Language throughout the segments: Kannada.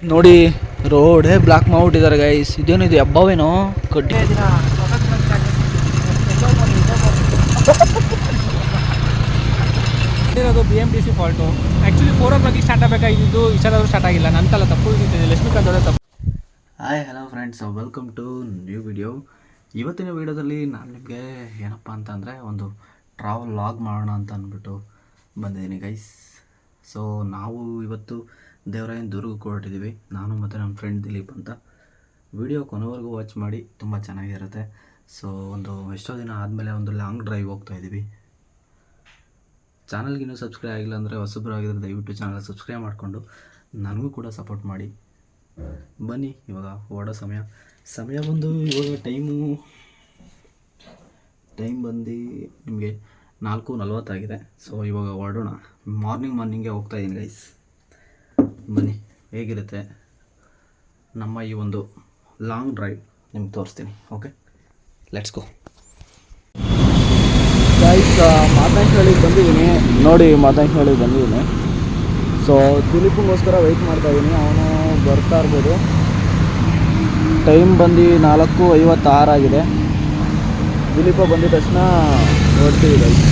ನೋಡಿ ರೋಡೇ ಬ್ಲಾಕ್ ಮಾಡ್ಬಿಟ್ಟಿದ್ದಾರೆ ಗೈಸ್. ಇದೇನಿದೆ ಹಬ್ಬವೇನೋ ಕಡ್ಡಿ ಇರೋದು BMTC fault. Actually 4 o'clock start ಆಗಬೇಕಾಗಿದ್ದು ಇಷ್ಟೊಂದು ಸ್ಟಾರ್ಟ್ ಆಗಿಲ್ಲ. ನಂತಲ್ಲ ತಪ್ಪು ಇದ್ದಿದೆ, ಲಕ್ಷ್ಮೀಕಾಂತ್ ಅವರೇ ತಪ್ಪು. Hi hello friends, welcome to new video. ಇವತ್ತಿನ ವಿಡಿಯೋದಲ್ಲಿ ನಾನು ನಿಮಗೆ ಏನಪ್ಪ ಅಂತಂದರೆ ಒಂದು ಟ್ರಾವೆಲ್ ಲಾಗ್ ಮಾಡೋಣ ಅಂತ ಅಂದ್ಬಿಟ್ಟು ಬಂದಿದ್ದೀನಿ ಗೈಸ್. ಸೊ ನಾವು ಇವತ್ತು ದೇವರಾಯನ ದುರ್ಗಕ್ಕೆ ಹೊರಟಿದ್ದೀವಿ, ನಾನು ಮತ್ತು ನಮ್ಮ ಫ್ರೆಂಡ್ ದಿಲೀಪ್ ಅಂತ. ವಿಡಿಯೋ ಕೊನೆವರೆಗೂ ವಾಚ್ ಮಾಡಿ, ತುಂಬ ಚೆನ್ನಾಗಿರುತ್ತೆ. ಸೊ ಒಂದು ಎಷ್ಟೋ ದಿನ ಆದಮೇಲೆ ಒಂದು ಲಾಂಗ್ ಡ್ರೈವ್ ಹೋಗ್ತಾಯಿದ್ದೀವಿ. ಚಾನಲ್ಗೆ ಇನ್ನೂ ಸಬ್ಸ್ಕ್ರೈಬ್ ಆಗಿಲ್ಲ ಅಂದರೆ ಹೊಸಬರಾಗಿದ್ದರೆ ದಯವಿಟ್ಟು ಚಾನಲ್ ಸಬ್ಸ್ಕ್ರೈಬ್ ಮಾಡಿಕೊಂಡು ನನಗೂ ಕೂಡ ಸಪೋರ್ಟ್ ಮಾಡಿ. ಬನ್ನಿ, ಇವಾಗ ಹೊರಡೋ ಸಮಯ ಬಂದು ಇವಾಗ ಟೈಮ್ ಬಂದು ನಿಮಗೆ 4:40 ಆಗಿದೆ. ಸೊ ಇವಾಗ ಹೊರಡೋಣ. ಮಾರ್ನಿಂಗೇ ಹೋಗ್ತಾಯಿದ್ದೀನಿ ಗೈಸ್. ಬನ್ನಿ, ಹೇಗಿರುತ್ತೆ ನಮ್ಮ ಈ ಒಂದು ಲಾಂಗ್ ಡ್ರೈವ್ ನಿಮ್ಗೆ ತೋರಿಸ್ತೀನಿ. Okay, let's go guys. ಮಾತನಾಡಿಗೆ ಬಂದಿದ್ದೀನಿ ನೋಡಿ, ಮಾತನಾಡಿಗೆ ಬಂದಿದ್ದೀನಿ. ಸೊ ದಿಲೀಪ್ಗೋಸ್ಕರ ವೆಯ್ಟ್ ಮಾಡ್ತಾಯಿದ್ದೀನಿ, ಅವನು ಬರ್ತಾ ಇರ್ಬೋದು. ಟೈಮ್ ಬಂದು 4:56 ಆಗಿದೆ. ದಿಲೀಪ ಬಂದಿದ ತಕ್ಷಣ ಹೊರಡ್ತೀವಿ ಗೈಸ್.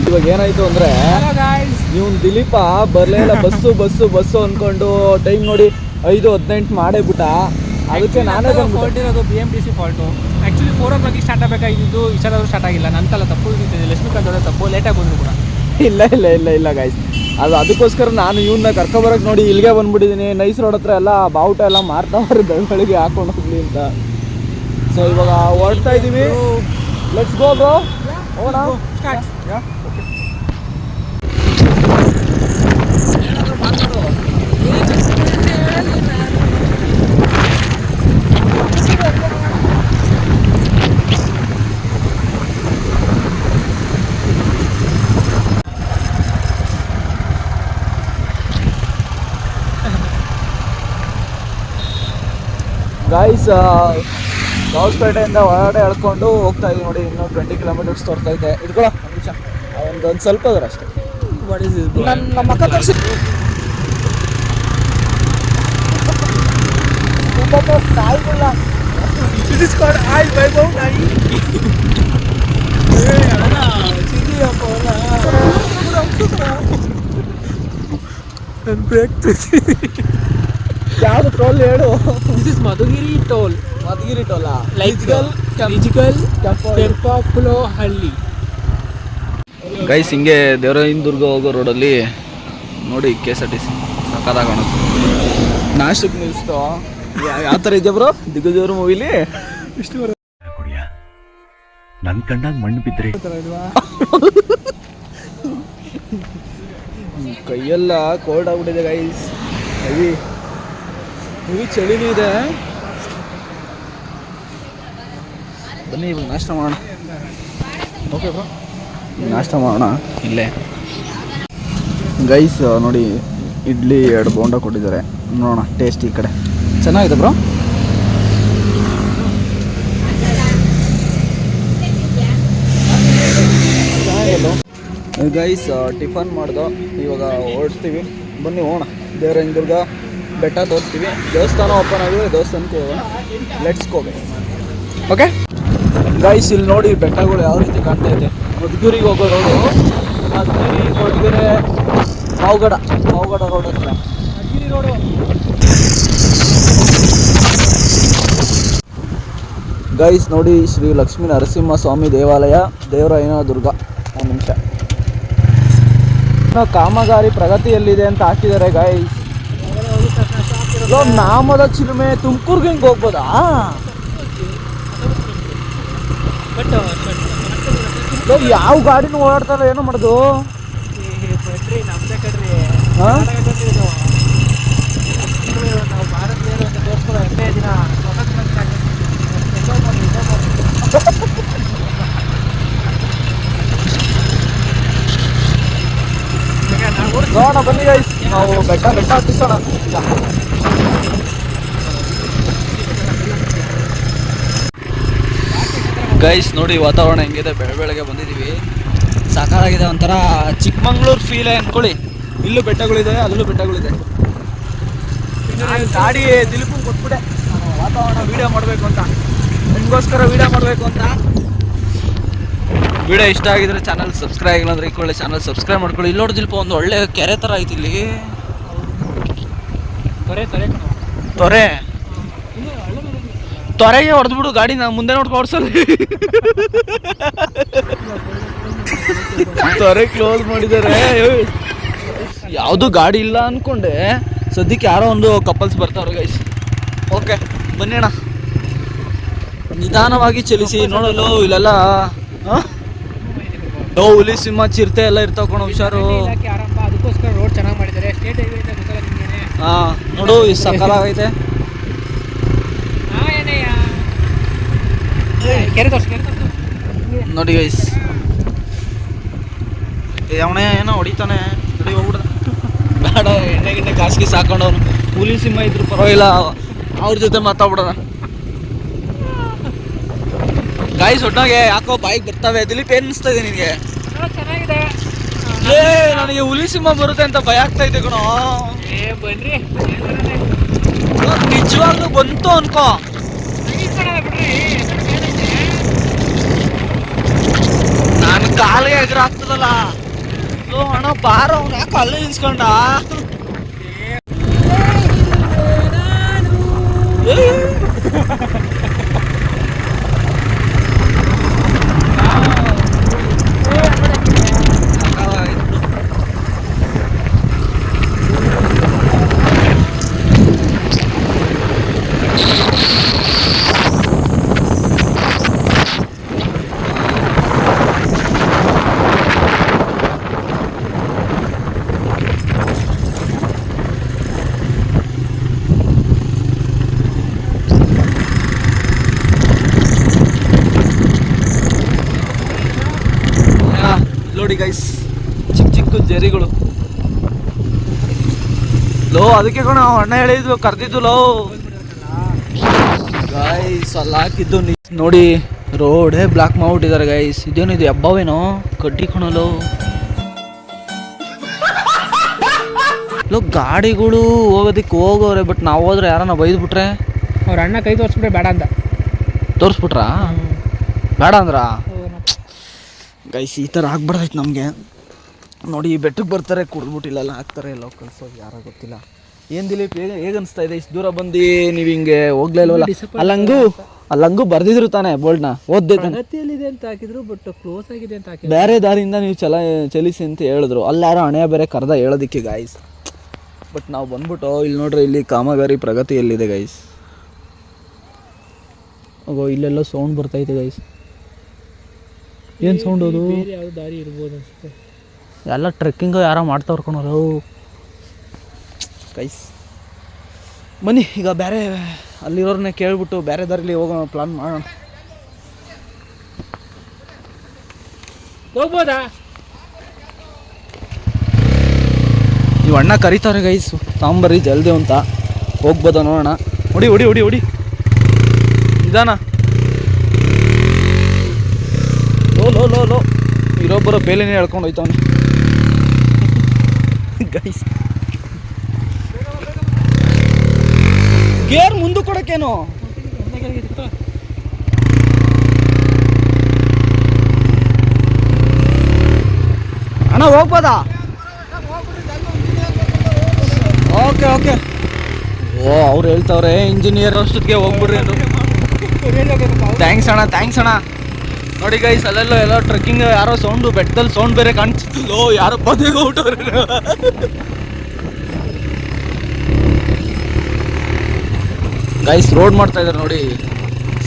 ಇವಾಗ ಏನಾಯಿತು ಅಂದರೆ, ನೀವು ದಿಲೀಪ ಬರಲೇ ಇಲ್ಲ. ಬಸ್ಸು ಅಂದ್ಕೊಂಡು ಟೈಮ್ ನೋಡಿ 5:18 ಮಾಡೇ ಬಿಟ್ಟ. ಅದಕ್ಕೆ ನಾನೇ ಹೊರಟಿರೋದು BMTC fault. Actually 4 o'clock start ಆಗಬೇಕಾಗಿದ್ದು ಇಷ್ಟೊಂದು ಸ್ಟಾರ್ಟ್ ಆಗಿಲ್ಲ. ನಂತಲ್ಲ ತಪ್ಪು ಇದ್ದಿದೆ, ಲಕ್ಷ್ಮೀಕಾಂತ್ ಅವರೇ ತಪ್ಪು. ಲೇಟಾಗಿ ಬಂದರು ಕೂಡ. ಇಲ್ಲ ಗೈಸ್, ಅದಕ್ಕೋಸ್ಕರ ನಾನು ಇವನ್ನ ಕರ್ಕೊಬರೋಕೆ ನೋಡಿ ಇಲ್ಲಿಗೆ ಬಂದುಬಿಟ್ಟಿದ್ದೀನಿ. ನೈಸ್ ರೋಡ್ ಹತ್ರ ಎಲ್ಲ ಬಾವುಟ ಎಲ್ಲ ಮಾರ್ತಾವ್ರೆ, ಬೆಳಗ್ಗೆ ಹಾಕೊಂಡು ಹೋಗ್ಲಿ ಅಂತ. ಸೊ ಇವಾಗ ಹೊರಡ್ತಾ ಇದ್ದೀವಿ. ಲೆಟ್ಸ್ ಗೋ ಬ್ರೋ, ಹೋಗೋಣ. ಗೈಸ್, ದಾವಸ್ಪೇಟೆಯಿಂದ ಹೊರಗಡೆ ಎಳ್ಕೊಂಡು ಹೋಗ್ತಾ ಇದ್ದೀವಿ ನೋಡಿ. ಇನ್ನೂ 20 kilometers ತೋರ್ತೈತೆ. ಇಟ್ಕೊಳ್ಳೋ ನಿಮಿಷ, ಒಂದು ಸ್ವಲ್ಪ ಅದ್ರ ಅಷ್ಟೇ. ನಮ್ಮ ಅಕ್ಕ ತೋರಿಸಿ ನಾಯಿಗಳ ಯಾವುದು ಟೋಲ್ ಹೇಳು? This is Madhugiri toll Kempulahalli. Guys, ಹಿಂಗೆ ದೇವರಾಯನ ದುರ್ಗ ಹೋಗೋ ರೋಡಲ್ಲಿ ನೋಡಿ KSRTC ಸಕ್ಕತ್ತಾಗಿ ಕಾಣುತ್ತೆ. ನಾಷ್ಟಕ್ಕೆ ನಿಲ್ಲಿಸ್ತು. ಯಾವ ಥರ ಇದೆಯಾ ಬ್ರೋ ದಿಗ್ಗಜವರು ಮೂವಿಲಿ? ಇಷ್ಟು ಕುಡಿಯ ನನ್ನ ಕಣ್ಣಾಗ ಮಣ್ಣು ಬಿದ್ದರೆ ಕೈಯೆಲ್ಲ ಕೋಲ್ಡ್ ಆಗ್ಬಿಟ್ಟಿದೆ ಗೈಸ್. ಹೆವಿ ಚಳಿನೂ ಇದೆ. ಬನ್ನಿ ಇವಾಗ ನಾಷ್ಟ ಮಾಡೋಣ. ಓಕೆ ಬ್ರೋ, ನಾಷ್ಟ ಮಾಡೋಣ ಇಲ್ಲೇ. ಗೈಸ್ ನೋಡಿ, ಇಡ್ಲಿ 2 ಬೋಂಡ ಕೊಟ್ಟಿದ್ದಾರೆ. ನೋಡೋಣ ಟೇಸ್ಟ್. ಈ ಕಡೆ ಚೆನ್ನಾಗಿದೆ ಬ್ರೋ. ಚೆನ್ನಾಗಿದೆ ಗೈಸ್. ಟಿಫನ್ ಮಾಡ್ದೋ, ಇವಾಗ ಹೊರಡ್ತೀವಿ. ಬನ್ನಿ ಹೋಗೋಣ. ದೇವರಾಯನ ದುರ್ಗ ಬೆಟ್ಟ ತೋರಿಸ್ತೀವಿ. ದೇವಸ್ಥಾನ ಓಪನ್ ಆಗಿದೆ, ದೇವಸ್ಥಾನಕ್ಕೆ ಹೋಗೋಣ. Let's go. ಓಕೆ ಗೈಸ್, ಇಲ್ಲಿ ನೋಡಿ ಬೆಟ್ಟಗಳು ಯಾವ ರೀತಿ ಕಾಣ್ತಾ ಇದೆ. ಮಧುಗಿರಿಗೆ ಹೋಗೋ ರೋಡು, ಮಧುಗಿರಿ, ಕೊಡಗೆರೆ, ಪಾವಗಡ ರೋಡ್ ಹತ್ರ ಮಧುಗಿರಿ ರೋಡು. ಗೈಸ್ ನೋಡಿ, ಶ್ರೀ ಲಕ್ಷ್ಮೀ ನರಸಿಂಹ ಸ್ವಾಮಿ ದೇವಾಲಯ, ದೇವರಾಯನ ದುರ್ಗ. ಒಂದು ನಿಮಿಷ, ಕಾಮಗಾರಿ ಪ್ರಗತಿಯಲ್ಲಿದೆ ಅಂತ ಹಾಕಿದ್ದಾರೆ ಗೈಸ್. ನಾಮದ ಚಿಲುಮೆ ತುಮಕೂರ್ಗೆ ಹಿಂಗೆ ಹೋಗ್ಬೋದಾ? ಯಾವ ಗಾಡಿನೂ ಓಡಾಡ್ತಾರ, ಏನೋ ಮಾಡೋದು? ನೋಡೋಣ ಬನ್ನಿ ಗೈಸ್, ನಾವು ಬೆಟ್ಟ ಹತ್ತಿಸೋಣ. ಗೈಸ್ ನೋಡಿ ವಾತಾವರಣ ಹೆಂಗಿದೆ, ಬೆಳಗ್ಗೆ ಬಂದಿದ್ದೀವಿ. ಸಾಕಾಗಿದೆ, ಒಂಥರ ಚಿಕ್ಕಮಂಗ್ಳೂರು ಫೀಲ್ ಅಂದ್ಕೊಳ್ಳಿ. ಇಲ್ಲೂ ಬೆಟ್ಟಗಳಿದೆ, ಅಲ್ಲೂ ಬೆಟ್ಟಗಳಿದೆ. ಗಾಡಿ ದಿಲೀಪನ್ ಕೊಟ್ಬಿಟ್ಟೆ ನಾನು ವಾತಾವರಣ ವೀಡಿಯೋ ಮಾಡಬೇಕು ಅಂತ, ನಿಮಗೋಸ್ಕರ ವೀಡಿಯೋ ಮಾಡಬೇಕು ಅಂತ. ವಿಡಿಯೋ ಇಷ್ಟ ಆಗಿದ್ರೆ ಚಾನಲ್ ಸಬ್ಸ್ಕ್ರೈಬ್ ಆಗಿಲ್ಲ ಅಂದ್ರೆ ಈ ಚಾನಲ್ ಸಬ್ಸ್ಕ್ರೈಬ್ ಮಾಡ್ಕೊಳ್ಳಿ. ಇಲ್ಲಿ ನೋಡಿ ದಿಲ್ಪ ಒಂದು ಒಳ್ಳೆ ಕೆರೆ ಥರ ಐತಿ ಇಲ್ಲಿ. ತೊರೆ ತೊರೆಗೆ ಹೊಡೆದ್ಬಿಡು ಗಾಡಿ, ನಾವು ಮುಂದೆ ನೋಡ್ಕೊಂಡು ಓಡಿಸಲ್ಲ. ತೊರೆ ಕ್ಲೋಸ್ ಮಾಡಿದ್ದಾರೆ. ಯಾವುದು ಗಾಡಿ ಇಲ್ಲ ಅನ್ಕೊಂಡೆ, ಸದ್ಯಕ್ಕೆ ಯಾರೋ ಒಂದು ಕಪಲ್ಸ್ ಬರ್ತಾವ್ರೆ ಗೈಸ್. ಓಕೆ ಬನ್ನಿ ಅಣ್ಣ, ನಿಧಾನವಾಗಿ ಚಲಿಸಿ. ನೋಡಲು ಇಲ್ಲೆಲ್ಲ ಹುಲಿ ಸಿಂಹ ಚಿರತೆ ಎಲ್ಲ ಇರ್ತಾವ ಕಣ, ಹುಷಾರು. ಅದಕ್ಕೋಸ್ಕರ ರೋಡ್ ಚೆನ್ನಾಗಿ ಮಾಡಿದ್ದಾರೆ. ಸ್ಟೇಟ್ ಹೈವೇ ಹಾ ನೋಡು ಎಷ್ಟು ಸಕಾಲಾಗೈತೆ. ನೋಡಿ ಗೈಸ್, ಅವನೇ ಏನೋ ಹೊಡಿತಾನೆ. ನೋಡಿ ಹೋಗ್ಬಿಡ ಬೇಡ, ಎಣ್ಣೆ ಗಿಣ್ಣೆ ಕಾಸಿಗೆ ಸಾಕೊಂಡವನು. ಹುಲಿ ಸಿಂಹ ಇದ್ರು ಪರವಾಗಿಲ್ಲ, ಅವ್ರ ಜೊತೆ ಮಾತಾಡ್ಬಿಡೋಣ. ಗಾಯ್ಸ್ ಒಟ್ಟಾಗೆ ಯಾಕೋ ಬಾಯಿಗೆ ಬರ್ತವೆ. ದಿಲೀಪ್ ಏನ್ ಅನಿಸ್ತಾ ಇದೆ ನಿನಗೆ? ಚೆನ್ನಾಗಿದೆ. ನನಗೆ ಹುಲಿ ಸಿಂಹ ಬರುತ್ತೆ ಅಂತ ಭಯ ಆಗ್ತಾ ಇದೆ ಕಣೋ. ಬನ್ರಿ, ನಿಜವಾಗ್ಲೂ ಬಂತು ಅನ್ಕೋ. ನಾನು ಕಾಲಿಗೆ ಎದುರು ಆಗ್ತದಲ್ಲ. ಅಣ್ಣ ಬಾರ, ಅವ್ನು ಯಾಕೆ ಅಲ್ಲೇ ನಿಲ್ಸ್ಕೊಂಡ? ನೋಡಿ ಗೈಸ್, ಚಿಕ್ಕ ಚಿಕ್ಕ ಜರಿಗಳು. ಲೋ ಅದಕ್ಕೆ ಕಣ ಅಣ್ಣ ಹೇಳಿದ್ವು, ಕರ್ದಿದ್ದು ಲೋ ಗೈಸ್. ಅಲ್ಲಿ ಹಾಕಿದ್ದು ನೋಡಿ, ರೋಡೇ ಬ್ಲಾಕ್ ಮಾಡ್ಬಿಟ್ಟಿದ್ದಾರೆ ಗೈಸ್. ಇದೇನಿದು ಹಬ್ಬವೇನೋ, ಕಡ್ಡಿ ಕಣಲು. ಲೋ ಗಾಡಿಗಳು ಹೋಗೋದಕ್ಕೆ ಹೋಗೋರೆ, ಬಟ್ ನಾವು ಹೋದ್ರೆ ಯಾರನ್ನ ಬೈದ್ಬಿಟ್ರೆ? ಅವ್ರ ಅಣ್ಣ ಕೈ ತೋರಿಸ್ಬಿಟ್ರೆ ಬೇಡ ಅಂತ. ತೋರಿಸ್ಬಿಟ್ರಾ? ಬೇಡ ಅಂದ್ರ ಗೈಸ್, ಈ ಥರ ಆಗ್ಬಾರ್ದಾಯ್ತು ನಮಗೆ. ನೋಡಿ ಈ ಬೆಟ್ಟಕ್ಕೆ ಬರ್ತಾರೆ, ಕುಡಿದ್ಬಿಟ್ಟಿಲ್ಲ ಹಾಕ್ತಾರೆ, ಲೋಕಲ್ಸ್ ಯಾರೋ ಗೊತ್ತಿಲ್ಲ. ಏನು ದಿಲೀಪ್ ಹೇಗೆ ಅನಿಸ್ತಾ ಇದೆ? ಇಷ್ಟು ದೂರ ಬಂದು ನೀವು ಹಿಂಗೆ ಹೋಗ್ಲೇ ಇಲ್ವಲ್ಲ? ಅಲ್ಲಂಗೂ ಬರ್ದಿದ್ರು ತಾನೆ ಬೋರ್ಡ್ನ, ಓದ್ದೆ ತಾನೆ. ಪ್ರಗತಿಯಲ್ಲಿದೆ ಅಂತ ಹಾಕಿದ್ರು, ಬಟ್ ಕ್ಲೋಸ್ ಆಗಿದೆ ಅಂತ ಹಾಕಿದ್ರು. ಬೇರೆ ದಾರಿಯಿಂದ ನೀವು ಚಲಿಸಿ ಅಂತ ಹೇಳಿದ್ರು. ಅಲ್ಲಿ ಯಾರೋ ಹಣೆಯ ಬೇರೆ ಕರೆದ ಹೇಳೋದಕ್ಕೆ ಗೈಸ್. ಬಟ್ ನಾವು ಬಂದ್ಬಿಟ್ಟು ಇಲ್ಲಿ ನೋಡ್ರಿ, ಇಲ್ಲಿ ಕಾಮಗಾರಿ ಪ್ರಗತಿಯಲ್ಲಿದೆ ಗೈಸ್. ಓ ಇಲ್ಲೆಲ್ಲ ಸೌಂಡ್ ಬರ್ತೈತೆ ಗೈಸ್. ಏನು ಸೌಂಡ್ ಅದು? ಯಾವ ದಾರಿ ಇರ್ಬೋದು ಅನ್ಸುತ್ತೆ. ಎಲ್ಲ ಟ್ರೆಕ್ಕಿಂಗು ಯಾರೋ ಮಾಡ್ತಾವ್ರು ಕಣೋ ಗೈಸ್. ಬನ್ನಿ ಈಗ ಬೇರೆ ಅಲ್ಲಿರೋರನ್ನೇ ಕೇಳ್ಬಿಟ್ಟು ಬೇರೆ ದಾರಿಲಿ ಹೋಗೋಣ, ಪ್ಲಾನ್ ಮಾಡೋಣ. ಹೋಗ್ಬೋದಾ? ನೀವು ಅಣ್ಣ ಕರೀತಾರೆ ಗೈಸ್, ತಾಂಬರಿ ಜಲ್ದಿ ಅಂತ. ಹೋಗ್ಬೋದಾ ನೋಡೋಣ. ಹೊಡಿ ಹೊಡಿ ಹೊಡಿ ಹೊಡಿ, ನಿಧಾನ. ಲೋ ಲೋ ಲೋ ಇರೊಬ್ಬರ ಬೇಲೆನೇ ಹೇಳ್ಕೊಂಡು ಹೋಯ್ತವನೆ ಗೈಸ್. ಗೇರ್ ಮುಂದೆ ಕೊಡಕ್ಕೇನು? ಅಣ್ಣ ಹೋಗ್ಬೋದಾ? Okay okay. ಓ ಅವ್ರು ಹೇಳ್ತವ್ರೆ ಇಂಜಿನಿಯರ್ ಅಷ್ಟೊತ್ತಿಗೆ ಹೋಗ್ಬಿಡ್ರಿ ಅದು. ಥ್ಯಾಂಕ್ಸ್ ಅಣ್ಣ, ಥ್ಯಾಂಕ್ಸ್ ಅಣ್ಣ. ನೋಡಿ ಗೈಸ್, ಅಲ್ಲೆಲ್ಲ ಎಲ್ಲ ಟ್ರೆಕ್ಕಿಂಗ್ ಯಾರೋ ಸೌಂಡು, ಬೆಟ್ಟದಲ್ಲಿ ಸೌಂಡ್ ಬೇರೆ ಕಾಣಿಸ್ತಿತ್ತು. ಯಾರೋ ಪದೇ ಹೋಗ್ಬಿಟ್ಟವ್ರೆ. ಗೈಸ್ ರೋಡ್ ಮಾಡ್ತಾ ಇದ್ದಾರೆ ನೋಡಿ,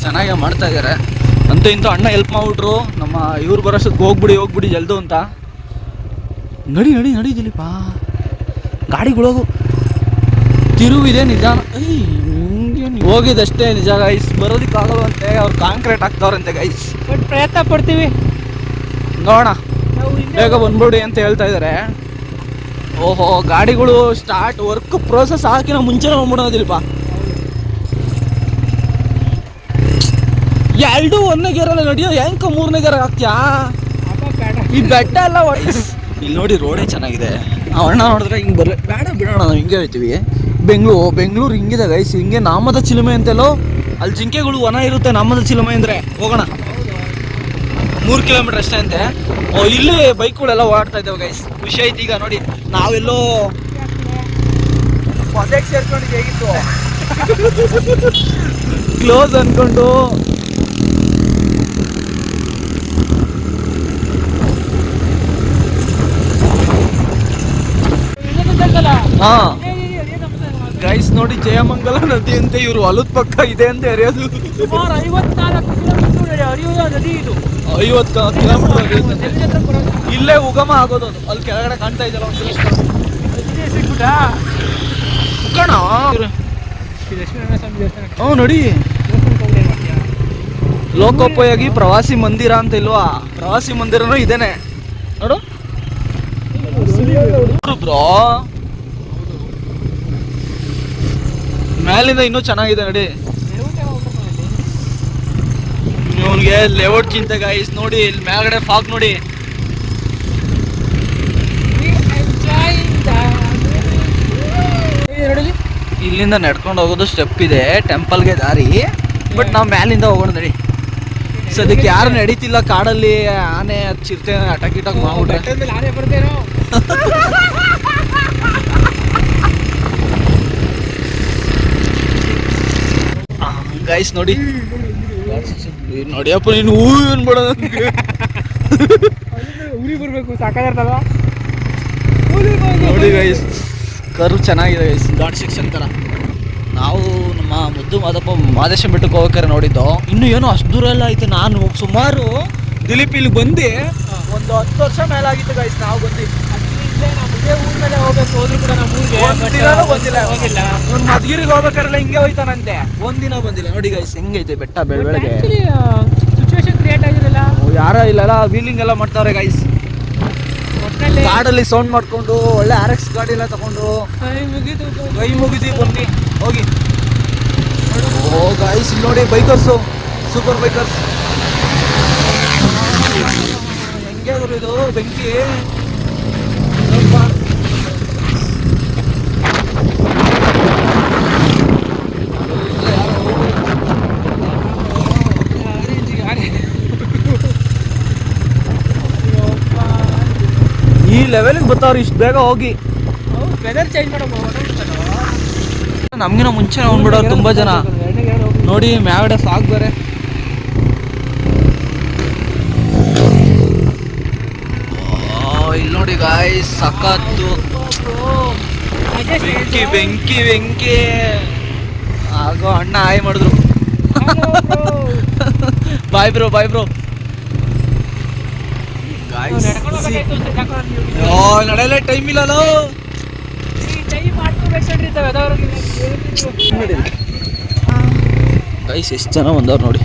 ಚೆನ್ನಾಗೆ ಮಾಡ್ತಾ ಇದ್ದಾರೆ. ಅಂತೂ ಇಂತೂ ಅಣ್ಣ ಹೆಲ್ಪ್ ಮಾಡ್ಬಿಟ್ರು. ನಮ್ಮ ಇವ್ರು ಬರೋಷ್ಟಕ್ಕೆ ಹೋಗ್ಬಿಡಿ ಜಲ್ದು ಅಂತ. ನಡಿ ನಡಿ ನಡಿ ದಿಲೀಪ, ಗಾಡಿಗಳೋಗು. ತಿರುವಿದೆ ನಿಜಾನ. ಹೋಗಿದಷ್ಟೇ ನಿಜ ಗೈಸ್, ಬರೋದಕ್ಕಾಗಲ್ವಂತೆ. ಅವ್ರು ಕಾಂಕ್ರೀಟ್ ಹಾಕ್ತಾವ್ರಂತೆ ಗೈಸ್. ಬಟ್ ಪ್ರಯತ್ನ ಪಡ್ತೀವಿ, ನೋಡೋಣ. ಬೇಗ ಬಂದ್ಬಿಡಿ ಅಂತ ಹೇಳ್ತಾ ಇದ್ದಾರೆ. ಓಹೋ ಗಾಡಿಗಳು ಸ್ಟಾರ್ಟ್ ವರ್ಕ್ ಪ್ರೋಸೆಸ್ ಹಾಕಿನ ಮುಂಚೆನೇ ಬಂದ್ಬಿಡೋದಿಲ್ಪ. ಎರಡು ಒಂದನೇ ಗೇರಲ್ಲ ನಡಿಯೋ, ಹೆಂಕ ಮೂರನೇ ಗೇರ್ ಹಾಕ್ತ್ಯಾ? ಈ ಬೆಟ್ಟ ಎಲ್ಲ ಇಲ್ಲಿ ನೋಡಿ ರೋಡೇ ಚೆನ್ನಾಗಿದೆ. ನಾವು ಅಣ್ಣ ನೋಡಿದ್ರೆ ಹಿಂಗೆ ಬೇಡ ಬಿಡೋಣ, ನಾವು ಹಿಂಗೆ ಹೋಗ್ತೀವಿ. ಬೆಂಗಳೂರು ಹಿಂಗಿದೆ ಗೈಸ್, ಹಿಂಗೆ ನಾಮದ ಚಿಲುಮೆ ಅಂತೆಲ್ಲೋ. ಅಲ್ಲಿ ಜಿಂಕೆಗಳು ವನ ಇರುತ್ತೆ ನಾಮದ ಚಿಲುಮೆ ಅಂದರೆ. ಹೋಗೋಣ, 3 ಕಿಲೋಮೀಟರ್ ಅಷ್ಟೇ ಅಂತೆ. ಇಲ್ಲಿ ಬೈಕ್ಗಳೆಲ್ಲ ಓಡಾಡ್ತಾ ಇದ್ದಾವೆ ಗೈಸ್. ಖುಷಿ ಆಯ್ತು. ಈಗ ನೋಡಿ ನಾವೆಲ್ಲೋ ಪೊದೆಗೆ ಸೇರ್ಕೊಂಡಿದ್ದು ಹೇಗಿತ್ತು ಕ್ಲೋಸ್ ಅಂದ್ಕೊಂಡು. ಹಾಂ ಗೈಸ್ ನೋಡಿ, ಜಯಮಂಗಲ ನದಿ ಅಂತ ಇವರು ಹೊಲದ ಪಕ್ಕ ಇದೆ ಅಂತ ಎರೆಯೋದು. 50 ಕಿಲೋಮೀಟರ್ ಇಲ್ಲೇ ಉಗಮ ಆಗೋದು. ಅದು ಅಲ್ಲಿ ಕೆಳಗಡೆ ಕಾಣ್ತಾ ಇದೆಯಲ್ಲ ಒಂದು ಕಣ. ಹ್ಞೂ ನೋಡಿ, ಲೋಕೋಪಯೋಗಿ ಪ್ರವಾಸಿ ಮಂದಿರ ಅಂತ ಇಲ್ವಾ? ಪ್ರವಾಸಿ ಮಂದಿರನೂ ಇದೇನೆ ನೋಡು ಬ್ರೋ. ಮೇಲಿಂದ ಇನ್ನೂ ಚೆನ್ನಾಗಿದೆ ನೋಡಿ. ಇವನಿಗೆ ಲೇಔಟ್ ಚಿಂತೆ ಗೈಸ್. ನೋಡಿ ಇಲ್ಲಿ ಮೇಲ್ಗಡೆ ಫಾಗ್ ನೋಡಿ. ಇಲ್ಲಿಂದ ನಡ್ಕೊಂಡು ಹೋಗೋದು ಸ್ಟೆಪ್ ಇದೆ, ಟೆಂಪಲ್ಗೆ ದಾರಿ. ಬಟ್ ನಾವು ಮ್ಯಾಲಿಂದ ಹೋಗೋಣ ನಡಿ. ಸದ್ಯಕ್ಕೆ ಯಾರು ನಡೀತಿಲ್ಲ ಕಾಡಲ್ಲಿ. ಆನೆ ಚಿರತೆ ಅಟಕ್ ಇಟಕ್ ಮಾಡ್ಬಿಟ್ರೆ ಗೈಸ್ ನೋಡಿ. ನೋಡಿಯಪ್ಪ ನೀನು ಹೂ ಅನ್ಬೇಡ, ಊರಿಗೆ ಬರ್ಬೇಕು ಸಾಕಾಗಿರ್ತಲ್ವ. ನೋಡಿ ಗೈಸ್, ಕರ್ವ್ ಚೆನ್ನಾಗಿದೆ ಗೈಸ್, ಘಾಟ್ ಸೆಕ್ಷನ್ ಥರ. ನಾವು ನಮ್ಮ ಮುದ್ದು ಮಾದೇಶ ಬೆಟ್ಟಕ್ಕೆ ಹೋಗ್ಬೇಕಾರೆ ನೋಡಿದ್ದು. ಇನ್ನು ಏನೋ ಅಷ್ಟು ದೂರ ಎಲ್ಲ ಐತೆ. ನಾನು ಸುಮಾರು ದಿಲೀಪ್ ಇಲ್ಲಿ ಬಂದು ಒಂದು 10 ವರ್ಷ ಮೇಲಾಗಿತ್ತು ಗೈಸ್ ನಾವು ಬಂದು. ಊರ ಮೇಲೆ ಹೋಗ್ಬೇಕು ಹೋದ್ರು ಕೂಡ ನಮ್ಮ ಊರಿಗೆ ಬಂದಿಲ್ಲ. ಮದ್ಗಿರಿಗೆ ಹೋಗ್ಬೇಕಾರೆಲ್ಲ ಹಿಂಗೆ ಹೋಯ್ತಾನಂತೆ. ಒಂದಿನ ಬಂದಿಲ್ಲ. ನೋಡಿ ಗೈಸ್ ಹೆಂಗೈತೆ ಬೆಟ್ಟ ಬೆಳಗ್ಗೆ. ಸಿಚುವೇಶನ್ ಕ್ರಿಯೇಟ್ ಆಗಿರಲ್ಲ, ಯಾರೋ ಇಲ್ಲಲ್ಲ, ವೀಲಿಂಗ್ ಎಲ್ಲ ಮಾಡ್ತಾವ್ರೆ ಗೈಸ್. ಕಾಡಲ್ಲಿ ಸೌಂಡ್ ಮಾಡ್ಕೊಂಡು ಒಳ್ಳೆ RX ಗಾಡಿ ಎಲ್ಲ ತಗೊಂಡು ಕೈ ಮುಗಿದು ಬನ್ನಿ ಹೋಗಿ. ಓ ಗೈಸ್ ಇಲ್ಲಿ ನೋಡಿ ಬೈಕರ್ಸು, ಸೂಪರ್ ಬೈಕರ್ಸ್. ಹೆಂಗೆ ಗುರು ಇದು ಬೆಂಕಿ. ಈ ಲೆವೆಲ್ಗೆ ಬರ್ತಾವ್ರಿ ಇಷ್ಟು ಬೇಗ ಹೋಗಿ. ವೆದರ್ ಚೇಂಜ್ ಮಾಡೋ ನಮ್ಗಿನ ಮುಂಚೆ ಹೋಗ್ಬಿಡೋರು ತುಂಬಾ ಜನ. ನೋಡಿ ಮ್ಯಾಗಡೆ ಸಾಕ್ ಬೇರೆ. ಇಲ್ಲಿ ನೋಡಿ ಗಾಯ್ಸ್ ಸಖತ್ತು ಬೆಂಕಿ ಬೆಂಕಿ ಬೆಂಕಿ. ಆಗೋ ಅಣ್ಣ ಹಾಯ್ ಮಾಡಿದ್ರು. Bye bro bye bro. ನಡೆಯಲ್ಲ, ಟೈಮ್ ಇಲ್ಲಲ್ಲ. ಗೈಸ್ ಎಷ್ಟು ಜನ ಬಂದವ್ರು ನೋಡಿ.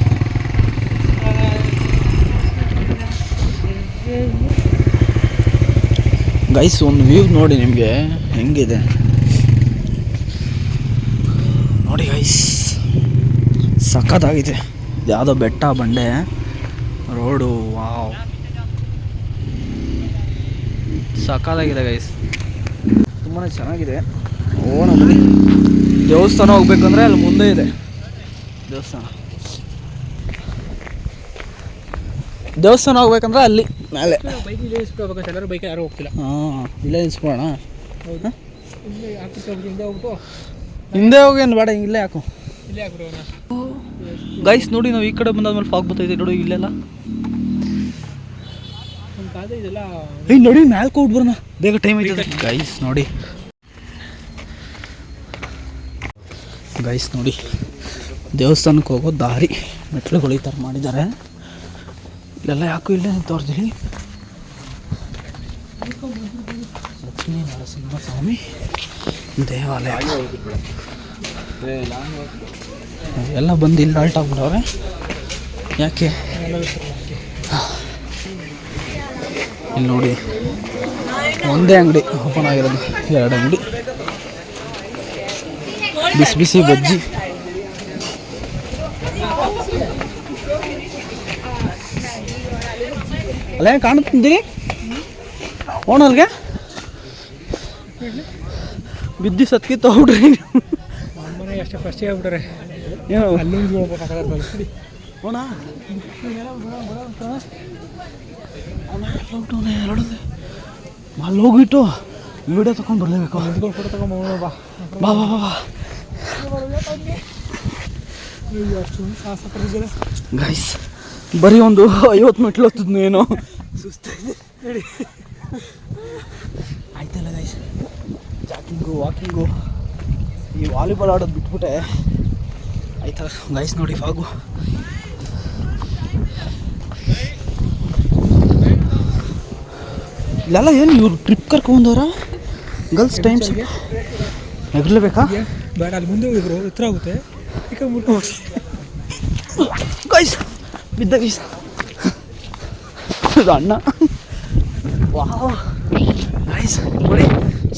ಗೈಸ್ ಒಂದು ವ್ಯೂ ನೋಡಿ ನಿಮಗೆ ಹೆಂಗಿದೆ ನೋಡಿ ಗೈಸ್. ಸಖತ್ತಾಗಿದೆ. ಯಾವುದೋ ಬೆಟ್ಟ ಬಂಡೆ ರೋಡು. ವಾವ್ ಸಖತ್ತಾಗಿದೆ ಗೈಸ್, ತುಂಬಾ ಚೆನ್ನಾಗಿದೆ. ಓ ನಮ್ಮಲ್ಲಿ ದೇವಸ್ಥಾನ ಹೋಗ್ಬೇಕಂದ್ರೆ ಅಲ್ಲಿ ಮುಂದೆ ಇದೆ ದೇವಸ್ಥಾನ ಹೋಗ್ಬೇಕಂದ್ರೆ ಅಲ್ಲಿ ಮೇಲೆ. ಎಲ್ಲರೂ ಬೈಕ್ ಯಾರು ಹೋಗ್ತಿಲ್ಲ. ಹಾಂ ಇಲ್ಲೇ ನಿಲ್ಸ್ಕೊಳ್ಳೋಣ. ಹೌದಾ? ಹಿಂದೆ ಹೋಗಿ ಏನು ಬೇಡ, ಇಲ್ಲೇ ಹಾಕು. ಇಲ್ಲೇ ಹಾಕ್ಬಿಡೋಣ ಗೈಸ್. ನೋಡಿ ನಾವು ಈ ಕಡೆ ಬಂದಾದ್ಮೇಲೆ ಫಾಗ್ ಬರ್ತೈತೆ ನೋಡಿ ಇಲ್ಲೆಲ್ಲ. ಇದೆಲ್ಲ ನೋಡಿ ಮ್ಯಾಲ್ಕ ಹೋಗಿ ಬರೋಣ, ಬೇಗ ಟೈಮ್ ಐತೆ ಗೈಸ್. ನೋಡಿ ಗೈಸ್ ನೋಡಿ ದೇವಸ್ಥಾನಕ್ಕೆ ಹೋಗೋ ದಾರಿ ಮೆಟ್ಲುಗಳು ಈ ಥರ ಮಾಡಿದ್ದಾರೆ. ಇಲ್ಲೆಲ್ಲ ಯಾಕೋ ಇಲ್ಲೇ ತೋರಿಸ್ತೀನಿ. ಲಕ್ಷ್ಮೀ ನರಸಿಂಹಸ್ವಾಮಿ ದೇವಾಲಯ ಎಲ್ಲ ಬಂದು ಇಲ್ಲಿ ಆಲ್ಟ್ ಆಗ್ಬಿಡವ್ರೆ. ಯಾಕೆ ಇಲ್ಲಿ ನೋಡಿ ಒಂದೇ ಅಂಗಡಿ ಓಪನ್ ಆಗಿರೋದು, 2 ಅಂಗಡಿ. ಬಿಸಿ ಬಿಸಿ ಬಜ್ಜಿ. ಅಲ್ಲೇ ಕಾಣುತ್ತೀನಿ ಓಣಲ್ಗೆ ಬಿದ್ದು ಸತ್ಕಿತ್ತು ಹೋಗ್ಬಿಡ್ರಿ ನಮ್ಮನೆ ಅಷ್ಟೇ ಫಸ್ಟ್ ಹೇಳ್ಬಿಟ್ರೆ ಏನು ಅಲ್ಲಿ ಹೋಣ ಅಲ್ಲಿ ಹೋಗ್ಬಿಟ್ಟು ವಿಡಿಯೋ ತಗೊಂಡು ಬರಲೇಬೇಕು. ಫೋಟೋ ತಗೊಂಡು ಬಾ ಬಾ ಬಾ ಬಾ ಗೈಸ್ ಬರೀ ಒಂದು 50 ಮೆಟ್ಲು ಹತ್ತದ್ನು ಏನೋ ಸುಸ್ತಾಗಿದೆ. ಆಯ್ತಲ್ಲ ಗೈಸ್, ಜಾಕಿಂಗು ವಾಕಿಂಗು ಈ ವಾಲಿಬಾಲ್ ಆಡೋದು ಬಿಟ್ಬಿಟ್ಟೆ ಆಯ್ತಲ್ಲ ಗೈಸ್. ನೋಡಿ ಫಾಗು ಇಲ್ಲೆಲ್ಲ ಏನು ಇವ್ರು ಟ್ರಿಪ್ ಕರ್ಕೊಂಡವ್ರ ಗರ್ಲ್ಸ್ ಟೈಮ್ಸ್ ಎಗರ್ಲೇಬೇಕಾ? ಬೇಡ, ಅಲ್ಲಿ ಮುಂದೆ ಹೋಗಿದ್ರು ಹತ್ರ ಆಗುತ್ತೆ. ಗೈಸ್ ಬಿದ್ದ ಗೈಸ್ ಇದು ಅಣ್ಣ. ವಾವ್ ಗೈಸ್ ನೋಡಿ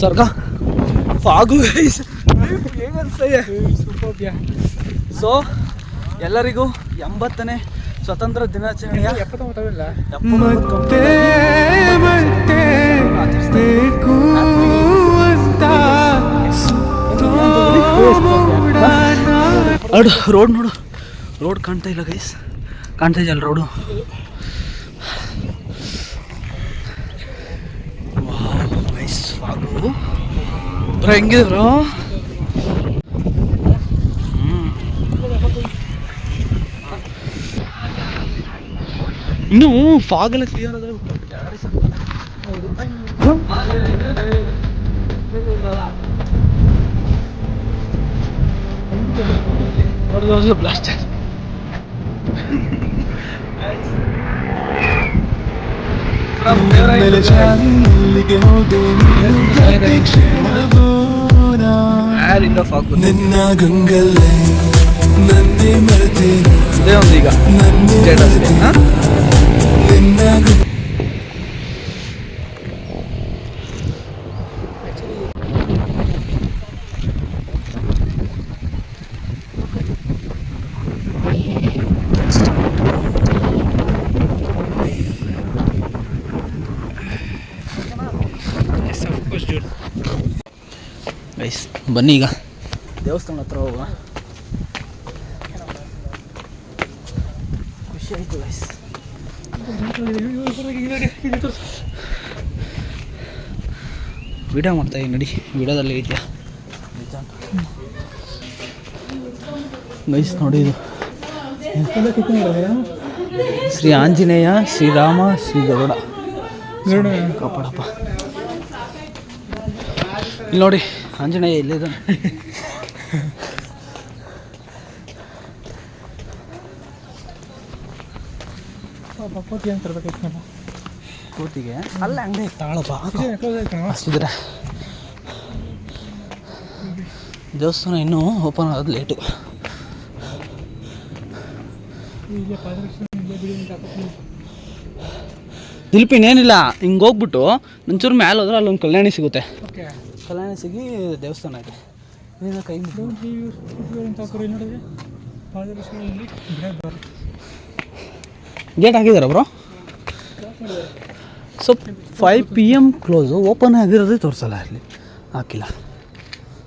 ಸ್ವರ್ಗ ಫಾಗು ಗೈಸ್ ಹೇಗೆ ಅನಿಸ್ತದೆ. ಸೊ ಎಲ್ಲರಿಗೂ 80ನೇ ಸ್ವತಂತ್ರ ದಿನಾಚರಣೆಯ 79 ರೋಡ್ ನೋಡು, ರೋಡ್ ಕಾಣ್ತಾ ಇಲ್ಲ ಗೈಸ್, ಕಾಣ್ತಾ ಇದೆಯಲ್ಲ ರೋಡು. ಗೈಸ್ ಫಾಗು ಬ್ರೋ ಹೆಂಗಿದೆ ಬ್ರೋ? ಇನ್ನೂ ಫಾಗಲ್ಲ ಕ್ಲಿಯರ್ ಆದರೆ ಬ್ಲಾಸ್ಟ್. ನಿನ್ನ ಗಂಗಲ್ಲೇ ನನ್ನೇ ಮರೆತೇನೆ. ಇದೇ ಒಂದು ಈಗ ನಿನ್ನ ಗೈಸ್ ಬನ್ನಿ ಈಗ ದೇವಸ್ಥಾನ ಹತ್ರ ಹೋಗುವ. ಖುಷಿ ಆಯಿತು ಗೈಸ್. ವಿಡಿಯೋ ಮಾಡ್ತಾ ಇದ್ದೀನಿ ನೋಡಿ, ವಿಡಿಯೋದಲ್ಲಿ ಇದೆಯಾ ಗೈಸ್? ನೋಡಿ ಇದು ಶ್ರೀ ಆಂಜನೇಯ, ಶ್ರೀರಾಮ, ಶ್ರೀ ಗರುಡ ಕಾಪಾಡಪ್ಪ. ಇಲ್ಲಿ ನೋಡಿ ಆಂಜನೇಯ ಇಲ್ಲಿದ್ದಾನೆ. ಕೋತಿ ಅಂತ ತರಬೇಕಿತ್ತು. ಕೋತಿಗೆ ಅಲ್ಲ ಅಂಗಡಿ ತಾಳಪ್ಪ ಅಷ್ಟಿದ್ರೆ. ದೇವಸ್ಥಾನ ಇನ್ನೂ ಓಪನ್ ಆಗೋದು ಲೇಟು. ದಿಲ್ಪಿನೇನಿಲ್ಲ, ಹಿಂಗೆ ಹೋಗ್ಬಿಟ್ಟು ಒಂಚೂರು ಮ್ಯಾಲೆ ಹೋದ್ರೆ ಅಲ್ಲೊಂದು ಕಲ್ಯಾಣಿ ಸಿಗುತ್ತೆ. ಕಲ್ಯಾಣಿ ಸಿಗಿ ದೇವಸ್ಥಾನ ಇದೆ. ಇದನ್ನ ಕೈ ಗೇಟ್ ಹಾಕಿದಾರ bro? So 5 PM close, open ಆಗಿರೋದೇ ತೋರಿಸಲ್ಲ ಅಲ್ಲಿ, ಹಾಕಿಲ್ಲ.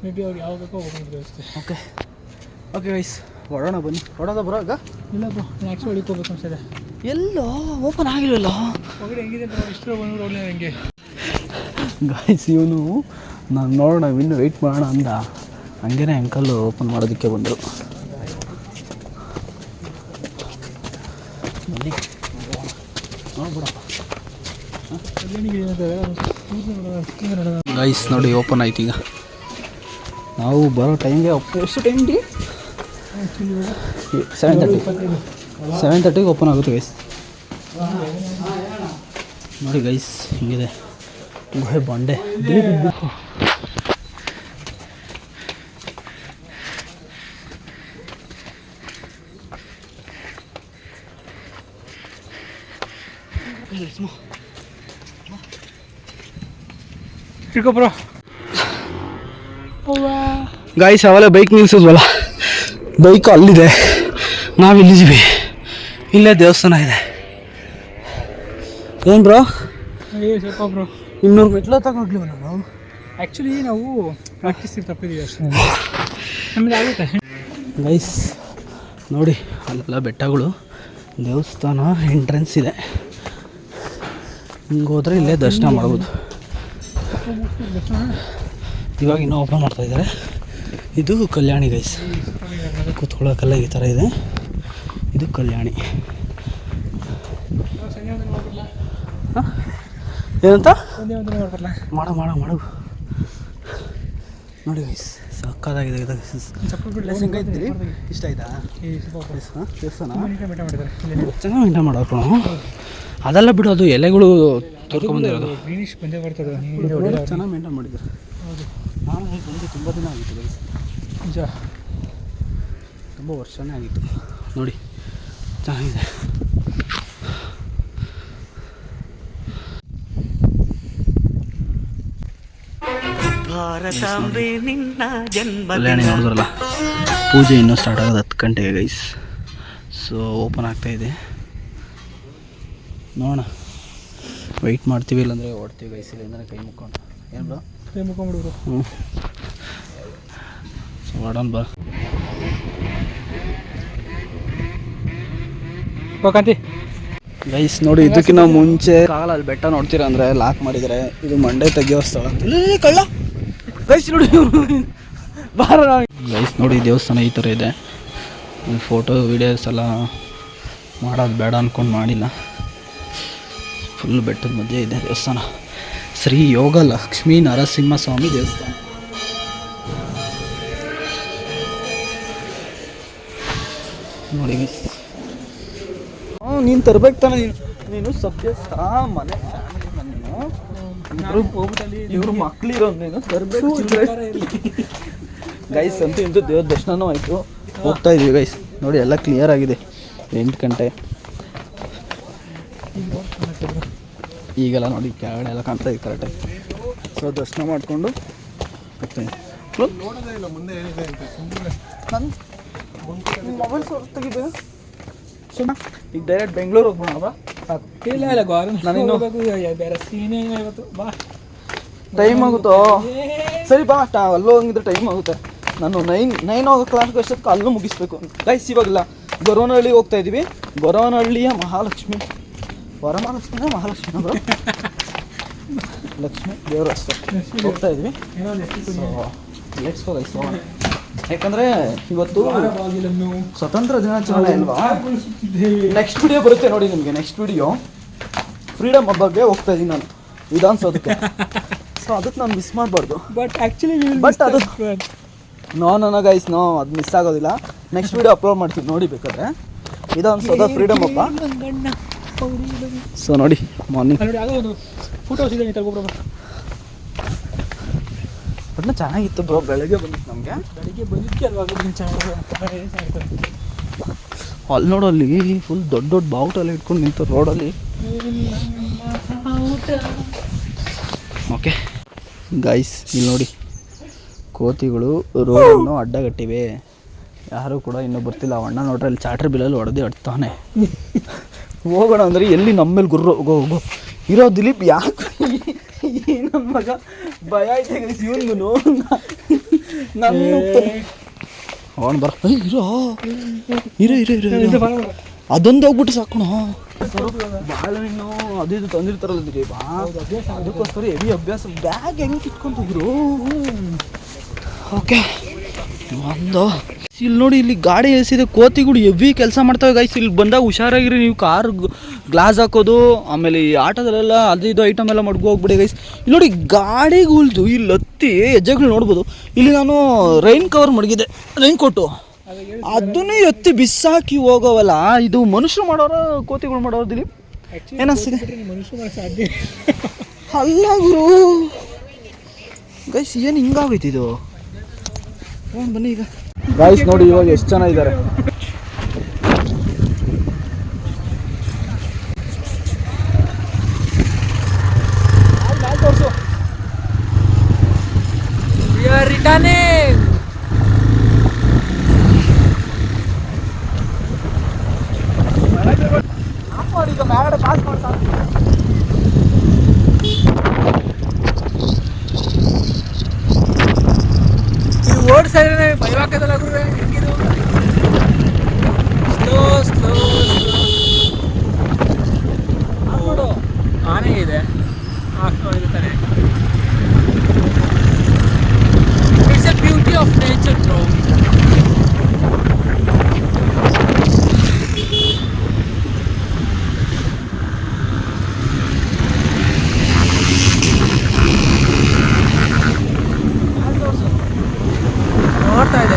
ಮೇಬಿ ಅವ್ರು ಯಾವ ಬೇಕೋ ಓಪನ್ ವ್ಯವಸ್ಥೆ. ಓಕೆ ಓಕೆ ಗೈಸ್ ಹೊಡೋಣ ಬನ್ನಿ. ಹೊಡೋದ ಬರೋ ಈಗ? ಇಲ್ಲ ಬ್ರೋ, ನೆಕ್ಸ್ಟ್ ಹೊಡಿಕೋಬೇಕು ಅನ್ಸದೆ. ಎಲ್ಲೋ ಓಪನ್ ಆಗಿಲ್ವಲ್ಲ ಹೊರಗಡೆ ಹೆಂಗಿದೆ ಬ್ರೋ? ಇಷ್ಟು ಬಂದು ಒಳ್ಳೆ ಹೆಂಗೆ ಗಾಯ್ಸ್. ಇವನು ನಾನು ನೋಡೋಣ ಇನ್ನು ವೆಯ್ಟ್ ಮಾಡೋಣ ಅಂದ, ಹಂಗೇನೆ ಅಂಕಲ್ ಓಪನ್ ಮಾಡೋದಕ್ಕೆ ಬಂದರು. ಬನ್ನಿ ನೋಡ್ಬಿಡಪ್ಪ ಗೈಸ್. ನೋಡಿ ಓಪನ್ ಆಯ್ತು ಈಗ. ನಾವು ಬರೋ ಟೈಮ್ಗೆ ಎಷ್ಟು ಟೈಮ್ ಡಿ? 7:30ಗೆ ಓಪನ್ ಆಗುತ್ತೆ ಗೈಸ್. ನೋಡಿ ಗೈಸ್ ಹಿಂಗಿದೆ ಗುಹೆ ಬಂಡೆ. ಬ್ರೋ ಗಾಯ್ಸ್ ಅವೆಲ್ಲ ಬೈಕ್ ನಿಲ್ಸಿದ್ವಲ್ಲ, ಬೈಕ್ ಅಲ್ಲಿದೆ, ನಾವಿಲ್ಲಿದ್ದೀವಿ. ಇಲ್ಲೇ ದೇವಸ್ಥಾನ ಇದೆ. ಏನು ಬ್ರೋ ಸ್ವಲ್ಪ ಬ್ರೋ 200 ಮೆಟ್ಲು ತಗೋಗ್ಲಿವ ನಾವು. ಆ್ಯಕ್ಚುಲಿ ನಾವು ಪ್ರಾಕ್ಟೀಸ್ ತಪ್ಪಿದ್ದೀವಿ ಅಷ್ಟೇ ನಮಗೆ ಆಗುತ್ತೆ. ಗೈಸ್ ನೋಡಿ ಅಲ್ಲೆಲ್ಲ ಬೆಟ್ಟಗಳು, ದೇವಸ್ಥಾನ ಎಂಟ್ರೆನ್ಸ್ ಇದೆ. ಹಿಂಗೆ ಹೋದರೆ ಇಲ್ಲೇ ದರ್ಶನ ಮಾಡ್ಬೋದು. ಇವಾಗ ಇನ್ನೂ ಓಪನ್ ಮಾಡ್ತಾ ಇದ್ದಾರೆ. ಇದು ಕಲ್ಯಾಣಿ ಗೈಸ್, ಕೂತ್ಕೊಳ್ಳೋಕೆಲ್ಲ ಈ ಥರ ಇದೆ. ಇದು ಕಲ್ಯಾಣಿ. ಹಾಂ ಏನಂತ ಮಾಡು ಮಾಡು ಮಾಡು ನೋಡಿ ಗೈಸ್, ಸಕ್ಕತ್ತಾಗಿದೆ ಇದು. ಇಷ್ಟ ಆಯ್ತಾ ದೇವಸ್ಥಾನ? ಚೆನ್ನಾಗಿ ಮೇಂಟೈನ್ ಮಾಡೋರು. ಅದೆಲ್ಲ ಬಿಡು, ಅದು ಎಲೆಗಳು ತೋರ್ಕೊಂಬಂದಿರೋದು ಗ್ರೀನಿಶ್ ಬಂದೇ ಬರ್ತದೆ. ಚೆನ್ನಾಗಿ ಮೇಂಟೈನ್ ಮಾಡಿದ್ದಾರೆ. ನಾನು ಬಂದು ತುಂಬ ದಿನ ಆಗಿತ್ತು ಗೈಸ್, ನಿಜ ತುಂಬ ವರ್ಷನೇ ಆಗಿತ್ತು. ನೋಡಿ ಚೆನ್ನಾಗಿದೆ. ಕಲ್ಯಾಣಿ ನೋಡಿದ್ರಲ್ಲ, ಪೂಜೆ ಇನ್ನೂ ಸ್ಟಾರ್ಟ್ ಆಗೋದು 10 ಗಂಟೆಗೆ ಗೈಸ್. ಸೊ ಓಪನ್ ಆಗ್ತಾಯಿದೆ, ನೋಡೋಣ. ವೆಯ್ಟ್ ಮಾಡ್ತೀವಿ, ಇಲ್ಲಾಂದರೆ ಓಡ್ತೀವಿ ಗೈಸ್. ಇಲ್ಲಿಂದ ಕೈ ಮುಕ್ಕೊಂಡು ಏನು ಬ್ರೋ, ಕೈ ಮುಕ್ಕೊಂಡ್ಬಿಡ್ರು. ಹ್ಞೂ ಓಡೋಣ ಬಾ. ಕಾಂತಿ ಗೈಸ್ ನೋಡಿ, ಇದಕ್ಕಿಂತ ಮುಂಚೆ ಕಾಲಲ್ಲಿ ಬೆಟ್ಟ ನೋಡ್ತೀರಾ ಅಂದರೆ ಲಾಕ್ ಮಾಡಿದರೆ ಇದು ಮಂಡೆ ತೆಗಿಯೋ ಸ್ಥಳ. ಕಳ್ಳ ಗೈಸ್ ನೋಡಿ, ಬಾರ ಗೈಸ್ ನೋಡಿ, ದೇವಸ್ಥಾನ ಈ ಥರ ಇದೆ. ಫೋಟೋ ವೀಡಿಯೋಸ್ ಎಲ್ಲ ಮಾಡೋದು ಬೇಡ ಅಂದ್ಕೊಂಡು ಮಾಡಿಲ್ಲ. ಫುಲ್ ಬೆಟ್ಟದ ಮಧ್ಯೆ ಇದೆ ದೇವಸ್ಥಾನ. ಶ್ರೀ ಯೋಗ ಲಕ್ಷ್ಮೀ ನರಸಿಂಹಸ್ವಾಮಿ ದೇವಸ್ಥಾನ. ನೋಡಿ ಗೈಸ್, ನೀನು ತರ್ಬೇಕು ತಾನೆ, ನೀನು ಸಭ್ಯಸ್ಥ ಮನೆ ಫ್ಯಾಮಿಲಿ. ನಾನು ಇವರು ಮಕ್ಳಿರೋ ನೀನು ತರಬೇಕು ಗೈಸ್. ಅಂತೂ ಇಂತೂ ದೇವ್ರ ದರ್ಶನನೂ ಆಯಿತು. ಹೋಗ್ತಾ ಇದೀವಿ ಗೈಸ್. ನೋಡಿ ಎಲ್ಲ ಕ್ಲಿಯರ್ ಆಗಿದೆ. 8 ಗಂಟೆ ಈಗೆಲ್ಲ ನೋಡಿ, ಕೆಳಗಡೆ ಎಲ್ಲ ಕಾಣ್ತಾ ಇದೆ ಕರೆಕ್ಟಾಗಿ. ಸೊ ದರ್ಶನ ಮಾಡಿಕೊಂಡು ಹೋಗ್ತೀನಿ. ನನ್ನ ಮೊಬೈಲ್ ತೆಗಿಬೇಕು. ಈಗ ಡೈರೆಕ್ಟ್ ಬೆಂಗಳೂರು ಹೋಗ್ಬೋಣ ಬಾ. ಇಲ್ಲ ಇಲ್ಲ ನಾನಿನ್ನು ಬೇರೆ ಸೀನೇ ಇವತ್ತು. ಬಾ, ಟೈಮ್ ಆಗುತ್ತೋ? ಸರಿ ಬಾ, ಅಲ್ಲೂ ಹೋಗಿದ್ರೆ ಟೈಮ್ ಆಗುತ್ತೆ. ನಾನು 9 ಹೋಗೋ ಕ್ಲಾಸ್ಗೆ ಅಷ್ಟೊತ್ತಿಗೆ ಅಲ್ಲೂ ಮುಗಿಸ್ಬೇಕು ಗೈಸ್. ಇವಾಗಲ್ಲ ಗೊರವನಹಳ್ಳಿಗೆ ಹೋಗ್ತಾ ಇದ್ದೀವಿ. ಗೊರವನಹಳ್ಳಿಯ ಮಹಾಲಕ್ಷ್ಮಿ, ವರಮಹಾಲಕ್ಷ್ಮಿನ ಮಹಾಲಕ್ಷ್ಮಿನ ಬರೋ ಲಕ್ಷ್ಮಿ ದೇವರು ಅಷ್ಟೇ ಹೋಗ್ತಾ ಇದ್ವಿ. Let's go guys. ಯಾಕಂದರೆ ಇವತ್ತು ಸ್ವತಂತ್ರ ದಿನಾಚರಣೆ ಅಲ್ವಾ. ನೆಕ್ಸ್ಟ್ ವಿಡಿಯೋ ಬರುತ್ತೆ ನೋಡಿ ನಿಮಗೆ. ನೆಕ್ಸ್ಟ್ ವಿಡಿಯೋ ಫ್ರೀಡಮ್ ಹಬ್ಬಕ್ಕೆ ಹೋಗ್ತಾ ಇದ್ದೀನಿ ನಾನು, ವಿಧಾನಸೌಧಕ್ಕೆ. ಸೊ ಅದಕ್ಕೆ ನಾನು ಮಿಸ್ ಮಾಡಬಾರ್ದು. ಬಟ್ ಅದು ನೋ ಗೈಸ್, ನೋ, ಅದು ಮಿಸ್ ಆಗೋದಿಲ್ಲ. ನೆಕ್ಸ್ಟ್ ವಿಡಿಯೋ ಅಪ್ಲೋಡ್ ಮಾಡ್ತೀವಿ ನೋಡಿ ಬೇಕಾದ್ರೆ. ವಿಧಾನಸೌಧ ಫ್ರೀಡಮ್ ಹಬ್ಬ. ಸೊ ನೋಡಿ ಮಾರ್ನಿಂಗ್ ಫೋಟೋಸ್ ಇದೆ, ಬಟ್ ಚೆನ್ನಾಗಿತ್ತು ಬ್ರೋ. ಬೆಳಗ್ಗೆ ಬಂದಿತ್ತು ನಮಗೆ. ಬೆಳಿಗ್ಗೆ ಬಂದಿಕ್ಕೆ ಅಲ್ವಾ ಅಲ್ಲಿ ನೋಡು, ಅಲ್ಲಿ ಫುಲ್ ದೊಡ್ಡ ದೊಡ್ಡ ಬಾವುಟೆಲ್ಲ ಇಟ್ಕೊಂಡು ನಿಂತು ರೋಡಲ್ಲಿ. ಓಕೆ ಗೈಸ್, ಇಲ್ಲಿ ನೋಡಿ ಕೋತಿಗಳು ರೋಡನ್ನು ಅಡ್ಡಗಟ್ಟಿವೆ. ಯಾರೂ ಕೂಡ ಇನ್ನೂ ಬರ್ತಿಲ್ಲ. ಅಣ್ಣ ನೋಡ್ರೆ ಅಲ್ಲಿ ಚಾಟ್ರ್ ಬಿಲ್ಲಲ್ಲಿ ಹೊಡೆದು ಅಡ್ತಾನೆ. ಹೋಗೋಣ ಅಂದರೆ ಎಲ್ಲಿ ನಮ್ಮ ಮೇಲೆ ಗುರ್ರೋ ಹೋಗೋ ಇರೋ ದಿಲೀಪ್. ಯಾಕೆ ನನ್ನ ಮಗ ಭಯ ಐತೆ ಗೈಸ್ ಇವನ್ಗೂ. ನನ್ನ ಅವನು ಬರ ಇರೋ ಇರೋ ಇರೋ ಇರೋ ಅದೊಂದು ಹೋಗ್ಬಿಟ್ಟು ಸಾಕೋಣ. ಬಾಳೆಹಣ್ಣು ಅದು ಇದು ತಂದಿರ್ತಾರಲ್ಲ ದಿಲೀಪ, ಅದಕ್ಕೋಸ್ಕರ ಹೆವಿ ಅಭ್ಯಾಸ. ಬ್ಯಾಗ್ ಹೆಂಗೆ ಇಟ್ಕೊಂತಿದ್ರು. ಓಕೆ ಒಂದು ಇಲ್ಲಿ ನೋಡಿ, ಇಲ್ಲಿ ಗಾಡಿ ಎಸಿದೆ. ಕೋತಿಗಳು ಹೆವಿ ಕೆಲಸ ಮಾಡ್ತವೆ ಗೈಸ್. ಇಲ್ಲಿ ಬಂದಾಗ ಹುಷಾರಾಗಿರಿ ನೀವು. ಕಾರ್ ಗ್ಲಾಸ್ ಹಾಕೋದು, ಆಮೇಲೆ ಈ ಆಟೋದಲ್ಲೆಲ್ಲ ಅದು ಇದು ಐಟಮ್ ಎಲ್ಲ ಮಡ್ಗು ಹೋಗ್ಬಿಡಿ ಗೈಸ್. ಇಲ್ಲಿ ನೋಡಿ ಗಾಡಿಗಳ್ದು ಇಲ್ಲಿ ಹತ್ತಿ ಹೆಜ್ಜೆಗಳು ನೋಡ್ಬೋದು. ಇಲ್ಲಿ ನಾನು ರೈನ್ ಕವರ್ ಮಡಗಿದೆ, ರೈನ್ ಕೋಟು, ಅದನ್ನೇ ಎತ್ತಿ ಬಿಸಾಕಿ ಹೋಗೋವಲ್ಲ. ಇದು ಮನುಷ್ಯರು ಮಾಡೋರ ಕೋತಿಗಳು ಮಾಡೋರು ದಿಲೀಪ್ ಏನಿಸ್ತಿದೆ? ಅಲ್ಲ ಗುರು ಗೈಸ್, ಏನು ಹಿಂಗಾಗೈತಿ ಇದು? ಬನ್ನಿ ಈಗ ಗೈಸ್ ನೋಡಿ, ಇವಾಗ ಎಷ್ಟು ಜನ ಇದ್ದಾರೆ. ಈಗ ಮ್ಯಾಗಡೆ ಪಾಸ್ ಮಾಡ್ತಾ ಆಗಲ್ಲ ಗುರುವೆ, ಹೆಂಗಿದು ಸ್ಲೋ ಸ್ಲೋ ನೋಡು, ಆನೆ ಇದೆ ಹಾಕ್ಕೊಂಡಿರ್ತಾನೆ. It's a beauty of nature bro. ನೋಡ್ತಾ ಇದೆ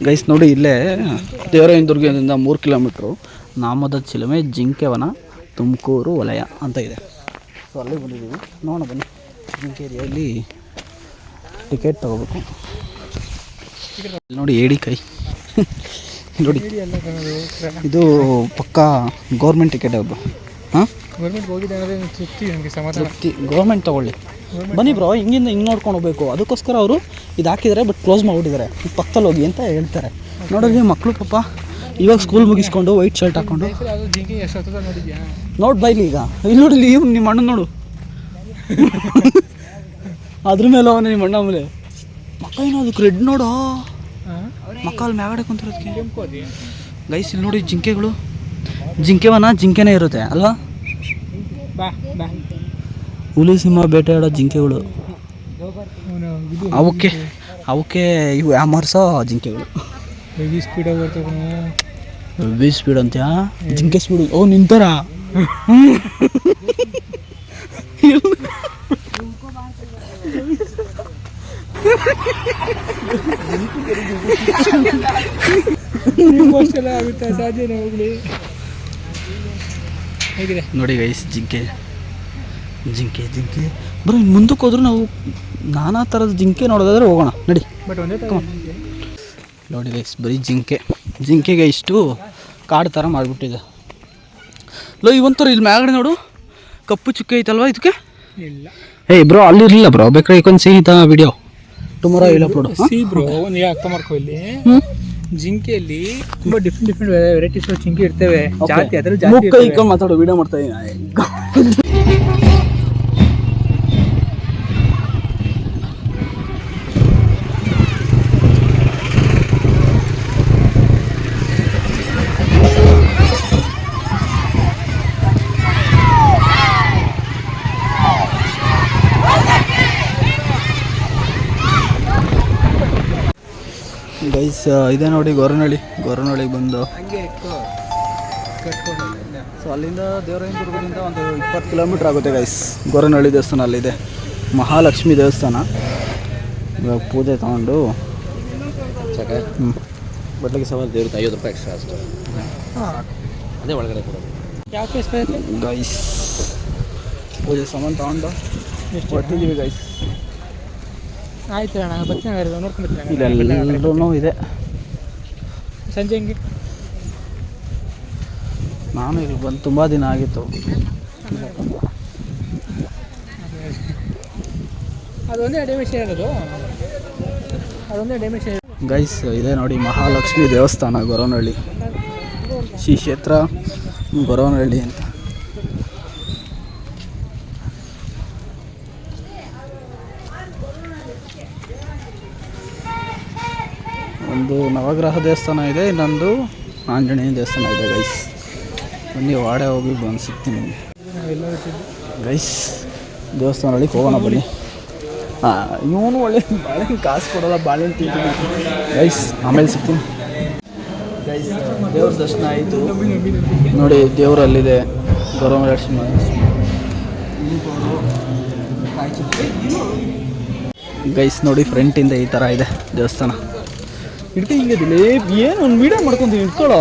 ಗೈಸ್ ನೋಡಿ, ಇಲ್ಲೇ ದೇವರಾಯನದುರ್ಗದಿಂದ 3 ಕಿಲೋಮೀಟ್ರು ನಾಮದ ಚಿಲುಮೆ ಜಿಂಕೆವನ ತುಮಕೂರು ವಲಯ ಅಂತ ಇದೆ. ಸೊ ಅಲ್ಲಿ ಬಂದಿದ್ದೀವಿ, ನೋಡೋಣ ಬನ್ನಿ. ಜಿಂಕೆ ಏರಿಯಲ್ಲಿ ಟಿಕೆಟ್ ತೊಗೋಬೇಕು. ನೋಡಿ ಏಡಿ ಕೈ ನೋಡಿ, ಇದು ಪಕ್ಕಾ ಗೌರ್ಮೆಂಟ್ ಟಿಕೆಟ್ ಅದು. ಹಾಂ, ಗೌರ್ಮೆಂಟ್ ಹೋಗಿದೆ ಅಂದರೆ ತೃಪ್ತಿ ನನಗೆ, ಸಮಾಧಾನ. ಗೌರ್ಮೆಂಟ್ ತೊಗೊಳ್ಳಿ. ಬನ್ನಿ ಬ್ರೋ, ಹಿಂಗಿಂದ ಹಿಂಗೆ ನೋಡ್ಕೊಂಡು ಹೋಗ್ಬೇಕು. ಅದಕ್ಕೋಸ್ಕರ ಅವರು ಇದು ಹಾಕಿದ್ದಾರೆ, ಬಟ್ ಕ್ಲೋಸ್ ಮಾಡಿಬಿಟ್ಟಿದ್ದಾರೆ. ಪಕ್ಕದಲ್ಲಿ ಹೋಗಿ ಅಂತ ಹೇಳ್ತಾರೆ. ನೋಡೋದು ಮಕ್ಕಳು ಪಾಪ ಇವಾಗ ಸ್ಕೂಲ್ ಮುಗಿಸ್ಕೊಂಡು ವೈಟ್ ಶರ್ಟ್ ಹಾಕ್ಕೊಂಡು ಅದು ಜಿಂಕೆ ಎಷ್ಟು ಹತ್ತದ ನೋಡಿದ್ಯಾ? ನೋಡಿ ಬೈಲಿ ಈಗ ಇಲ್ಲಿ ನೋಡಿಲಿ, ನಿಮ್ಮ ಅಣ್ಣ ನೋಡು ಅದ್ರ ಮೇಲೆ ಅವನು ನಿಮ್ಮ ಅಣ್ಣ ಮೇಲೆ ಮಕ್ಕ ಏನೋ ಅದಕ್ಕೆ ರೆಡ್ ನೋಡು, ಮಕ್ಕ ಅಲ್ಲಿ ಮ್ಯಾಗಡೆ ಕುಂತಿರೋದಕ್ಕೆ. ಗೈಸ್ ಇಲ್ಲಿ ನೋಡಿ ಜಿಂಕೆಗಳು, ಜಿಂಕೆವನ ಜಿಂಕೆನೇ ಇರುತ್ತೆ ಅಲ್ವಾ? ಬಾ ಬಾ, ಹುಲಿ ಸಿಂಹ ಬೇಟೆಯಾಡೋ ಜಿಂಕೆಗಳು ಅವಕ್ಕೆ ಇವು ಯಾಮರ್ಸೋ ಜಿಂಕೆಗಳು. ಹೆವಿ ಸ್ಪೀಡಾಗಿ ಬರ್ತವೆ. ಹೆವಿ ಸ್ಪೀಡ್ ಅಂತ್ಯಾ? ಜಿಂಕೆ ಸ್ಪೀಡು? ಓ ನಿಂತಾರ ಆಗುತ್ತೆ ಸಾಧ್ಯನೇ ಹೋಗ್ಲಿ. ಹೇಗಿದೆ ನೋಡಿ ಗೈಸ್, ಜಿಂಕೆ ಜಿಂಕೆ ಜಿಂಕೆ ಬರೋ. ಇನ್ನು ಮುಂದಕ್ಕೆ ಹೋದ್ರೂ ನಾವು ನಾನಾ ಥರದ ಜಿಂಕೆ ನೋಡೋದಾದ್ರೆ ಹೋಗೋಣ ನಡಿ. ಬಟ್ ಒಂದೇ ನೋಡಿ ಗೈಸ್, ಬರೀ ಜಿಂಕೆಗೆ ಇಷ್ಟು ಕಾಡು ಥರ ಮಾಡಿಬಿಟ್ಟಿದೆ. ಇವಂತರ ಇಲ್ಲಿ ಮ್ಯಾಗಡೆ ನೋಡು, ಕಪ್ಪು ಚುಕ್ಕೆ ಐತಲ್ವಾ ಇದಕ್ಕೆ? ಇಲ್ಲ ಏಯ್ ಬ್ರೋ, ಅಲ್ಲಿ ಇರಲಿಲ್ಲ ಬ್ರೋ, ಬೇಕಾದ್ರೆ ಇಕೊಂದು ಸಿಹಿತ ವಿಡಿಯೋ ಟುಮಾರೋ ಇಲ್ಲ ಅಪ್ಲೋಡ್. ಸಿ ಬ್ರೋ, ಒಂದು ಅರ್ಥ ಮಾಡ್ಕೊ. ಇಲ್ಲಿ ಜಿಂಕೆಯಲ್ಲಿ ತುಂಬ ಡಿಫ್ರೆಂಟ್ ವೆರೈಟೀಸ್ ಜಿಂಕೆ ಇರ್ತವೆ. ಜಾತಿ ಅದರ ಮುಕ್ಕ ಇಕ್ಕೊಂಡು ಮಾತಾಡೋ ವಿಡಿಯೋ ಮಾಡ್ತಾ ಇದ್ದೀನಿ. ಗೈಸ್ ಇದೆ ನೋಡಿ ಗೊರವನಹಳ್ಳಿಗೆ ಬಂದು. ಸೊ ಅಲ್ಲಿಂದ ದೇವರಾಯನದುರ್ಗದಿಂದ ಒಂದು 20 ಕಿಲೋಮೀಟ್ರ್ ಆಗುತ್ತೆ ಗೈಸ್. ಗೊರವನಹಳ್ಳಿ ದೇವಸ್ಥಾನ ಅಲ್ಲಿದೆ, ಮಹಾಲಕ್ಷ್ಮಿ ದೇವಸ್ಥಾನ. ಇವಾಗ ಪೂಜೆ ತೊಗೊಂಡು ಬಟ್ಲಿಗೆ ಸವಾಲು ದೇವ್ರಿಗೆ 50 ರೂಪಾಯಿ ಎಕ್ಸ್ಟ್ರಾ ಅಷ್ಟು, ಅದೇ ಒಳಗಡೆ ಕೊಡೋದು. ಯಾವ ಪ್ಲೇಸ್ ಗೈಸ್ ಪೂಜೆ ಸಾಮಾನು ತೊಗೊಂಡು ಹೊಟ್ಟಿದ್ದೀವಿ ಗೈಸ್. ಆಯ್ತು ಅಣ್ಣ, ಬರ್ತೀನಿ ನೋಡ್ಕೊಂಡ್ಬರ್ತೀನಿ. ಇಲ್ಲೆಲ್ಲರೂ ಇದೆ. ಸಂಜೆ ಹೆಂಗೆ? ನಾನು ಇಲ್ಲಿ ಬಂದು ತುಂಬ ದಿನ ಆಗಿತ್ತು. ಅದೊಂದೇ ಡ್ಯಾಮೇಜ್ ಇರೋದು, ಅದೊಂದೇ ಡ್ಯಾಮೇಜ್. ಗೈಸ್ ಇದೆ ನೋಡಿ ಮಹಾಲಕ್ಷ್ಮಿ ದೇವಸ್ಥಾನ ಗೊರವನಹಳ್ಳಿ, ಶ್ರೀ ಕ್ಷೇತ್ರ ಗೊರವನಹಳ್ಳಿ ಅಂತ. ಒಂದು ನವಗ್ರಹ ದೇವಸ್ಥಾನ ಇದೆ, ಇನ್ನೊಂದು ಆಂಜನೇಯ ದೇವಸ್ಥಾನ ಇದೆ ಗೈಸ್. ಬನ್ನಿ ವಾಡೆ ಹೋಗಿ ಬಂದು ಸಿಗ್ತೀನಿ ಗೈಸ್. ದೇವಸ್ಥಾನದಲ್ಲಿ ಹೋಗೋಣ ಬನ್ನಿ. ಇವನು ಒಳ್ಳೆ ಬಾಳೆಹಣ್ಣು ಕಾಸು ಕೊಡೋಲ್ಲ, ಬಾಳೆಹಣ್ಣು ತಿಂತೀನಿ ಗೈಸ್. ಆಮೇಲೆ ಸಿಗ್ತೀನಿ ಗೈಸ್. ದೇವ್ರ ದರ್ಶನ ಆಯಿತು ನೋಡಿ, ದೇವರಲ್ಲಿದೆ ಗೊರವನಹಳ್ಳಿ. ಗೈಸ್ ನೋಡಿ, ಫ್ರಂಟಿಂದ ಈ ಥರ ಇದೆ ದೇವಸ್ಥಾನ. ಇಡ್ಕೆ ಹಿಂಗಿದಿಲ್ಲ, ಏನು ಒಂದು ವೀಡಿಯೋ ಮಾಡ್ಕೊಂತೀವಿ, ಇಟ್ಕೊಳ್ಳೋ.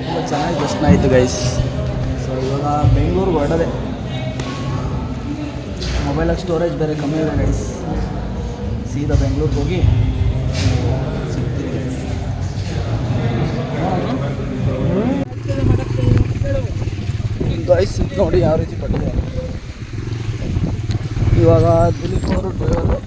ತುಂಬ ಚೆನ್ನಾಗಿ ದರ್ಶನ ಆಯಿತು ಗೈಸ್. ಸೊ ಇವಾಗ ಬೆಂಗಳೂರಿಗೆ ಹೊರಡದೆ. ಮೊಬೈಲಾಗಿ ಸ್ಟೋರೇಜ್ ಬೇರೆ ಕಮ್ಮಿ ಇದೆ ಗೈಸ್. ಸೀದಾ ಬೆಂಗಳೂರಿಗೆ ಹೋಗಿ ಸಿಗ್ತೀವಿ ಗೈಸ್. ಗೈಸ್ ನೋಡಿ ಯಾವ ರೀತಿ ಕಟ್ಟಿದೆ. ಇವಾಗ ದಿಲೀಪ್ ಅವರು ಡ್ರೈವರು.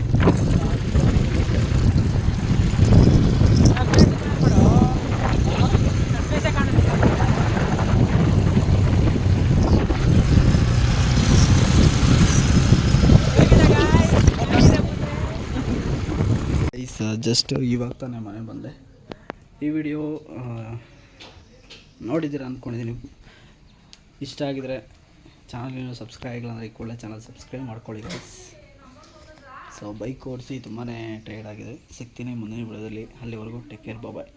ಜಸ್ಟ್ ಇವಾಗ ತಾನೇ ಮನೆ ಬಂದೆ. ಈ ವಿಡಿಯೋ ನೋಡಿದ್ದೀರ ಅಂದ್ಕೊಂಡಿದ್ದೀನಿ. ಇಷ್ಟ ಆಗಿದರೆ ಚಾನಲ್ ಸಬ್ಸ್ಕ್ರೈಬ್ ಆಗಿಲ್ಲ ಅಂದರೆ ಕೂಡಲೇ ಚಾನಲ್ ಸಬ್ಸ್ಕ್ರೈಬ್ ಮಾಡ್ಕೊಳ್ಳಿ ಗೈಸ್. ಸೊ ಬೈಕ್ ಓಡಿಸಿ ತುಂಬಾ ಟೈರ್ಡ್ ಆಗಿದೆ. ಸಿಗ್ತೀನಿ ಮುಂದಿನ ವಿಡಿಯೋದಲ್ಲಿ. ಅಲ್ಲಿವರೆಗೂ ಟೇಕ್ ಕೇರ್, ಬಾಯ್.